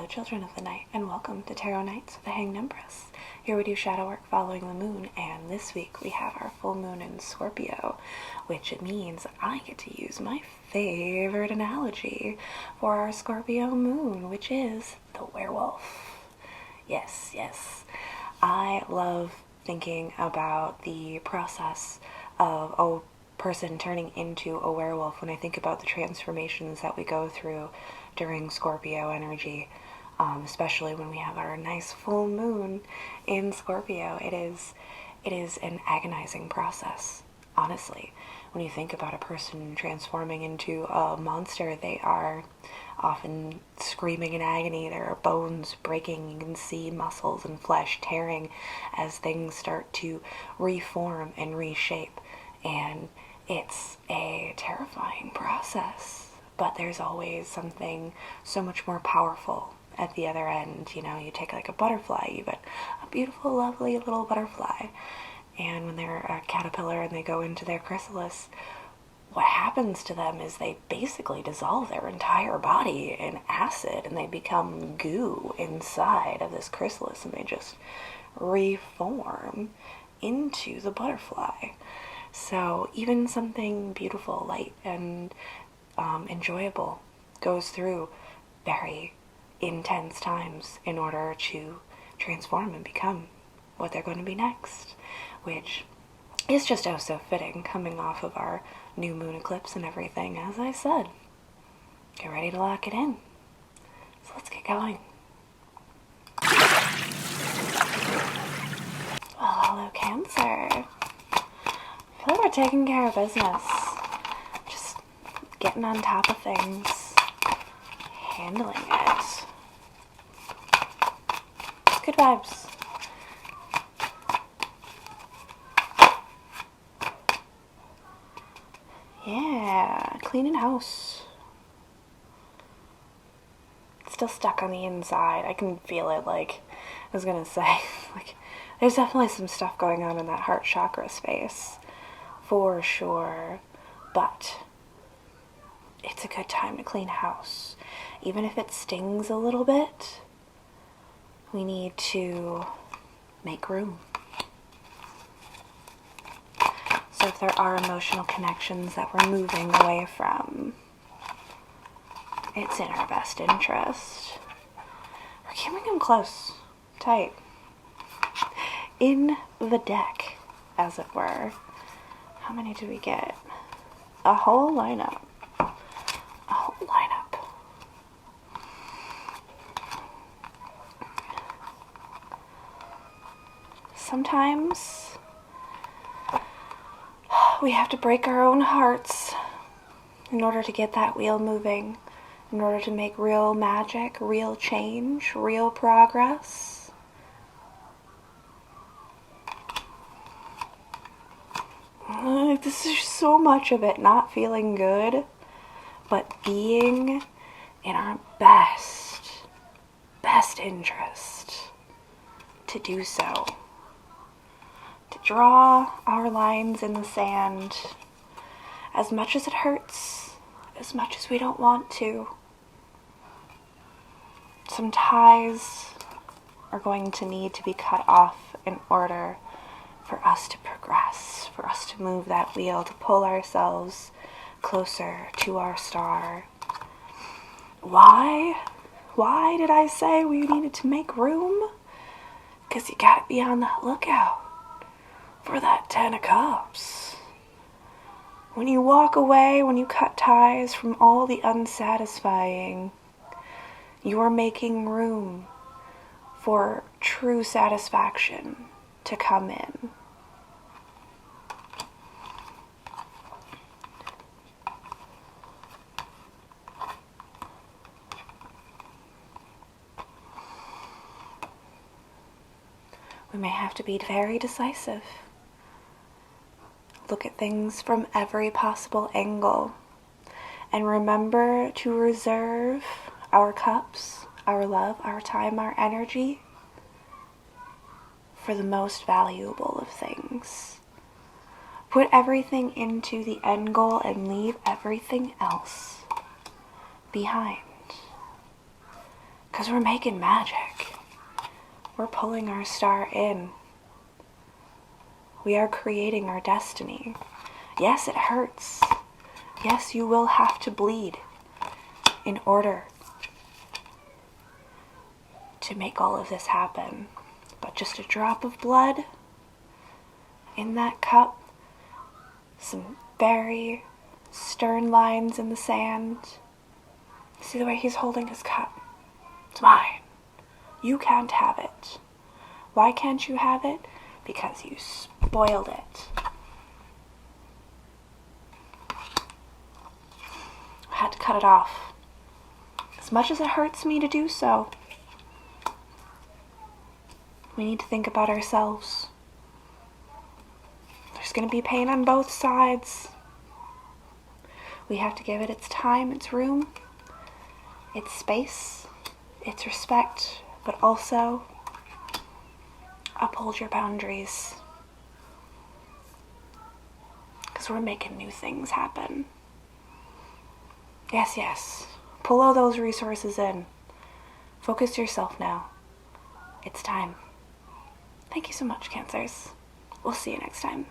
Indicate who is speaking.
Speaker 1: Hello, children of the night, and welcome to Tarot Nights with the Hanged Empress. Here we do shadow work following the moon, and this week we have our full moon in Scorpio, which means I get to use my favorite analogy for our Scorpio moon, which is the werewolf. Yes. I love thinking about the process of a person turning into a werewolf when I think about the transformations that we go through during Scorpio energy, especially when we have our nice full moon in Scorpio. It is an agonizing process, honestly. When you think about a person transforming into a monster, they are often screaming in agony. There are bones breaking. You can see muscles and flesh tearing as things start to reform and reshape. And it's a terrifying process. But there's always something so much more powerful at the other end. You know, you take like a butterfly, you've got a beautiful, lovely little butterfly. And when they're a caterpillar and they go into their chrysalis, what happens to them is they basically dissolve their entire body in acid and they become goo inside of this chrysalis and they just reform into the butterfly. So even something beautiful, light, and enjoyable goes through very intense times in order to transform and become what they're going to be next, which is just oh so fitting coming off of our new moon eclipse and everything. As I said, get ready to lock it in. So let's get going. Well, hello, Cancer. I feel like we're taking care of business. Getting on top of things, handling it. Good vibes. Yeah, cleaning house. Still stuck on the inside. I can feel it, like, I was gonna say, like, there's definitely some stuff going on in that heart chakra space, for sure, but it's a good time to clean house. Even if it stings a little bit, we need to make room. So if there are emotional connections that we're moving away from, it's in our best interest. We're keeping them close, tight, in the deck, as it were. How many do we get? A whole lineup. Sometimes we have to break our own hearts in order to get that wheel moving, in order to make real magic, real change, real progress. This is so much of it not feeling good, but being in our best interest to do so. To draw our lines in the sand, as much as it hurts, as much as we don't want to. Some ties are going to need to be cut off in order for us to progress, for us to move that wheel, to pull ourselves closer to our star. Why? Why did I say we needed to make room? Because you gotta be on the lookout for that 10 of Cups. When you walk away, when you cut ties from all the unsatisfying, you are making room for true satisfaction to come in. We may have to be very decisive. Look at things from every possible angle. And remember to reserve our cups, our love, our time, our energy for the most valuable of things. Put everything into the end goal and leave everything else behind. Because we're making magic. We're pulling our star in. We are creating our destiny. Yes, it hurts. Yes, you will have to bleed in order to make all of this happen. But just a drop of blood in that cup, some very stern lines in the sand. See the way he's holding his cup? It's mine. You can't have it. Why can't you have it? Because you spoiled it. I had to cut it off. As much as it hurts me to do so, we need to think about ourselves. There's going to be pain on both sides. We have to give it its time, its room, its space, its respect, but also uphold your boundaries. Because we're making new things happen. Yes, yes. Pull all those resources in. Focus yourself now. It's time. Thank you so much, Cancers. We'll see you next time.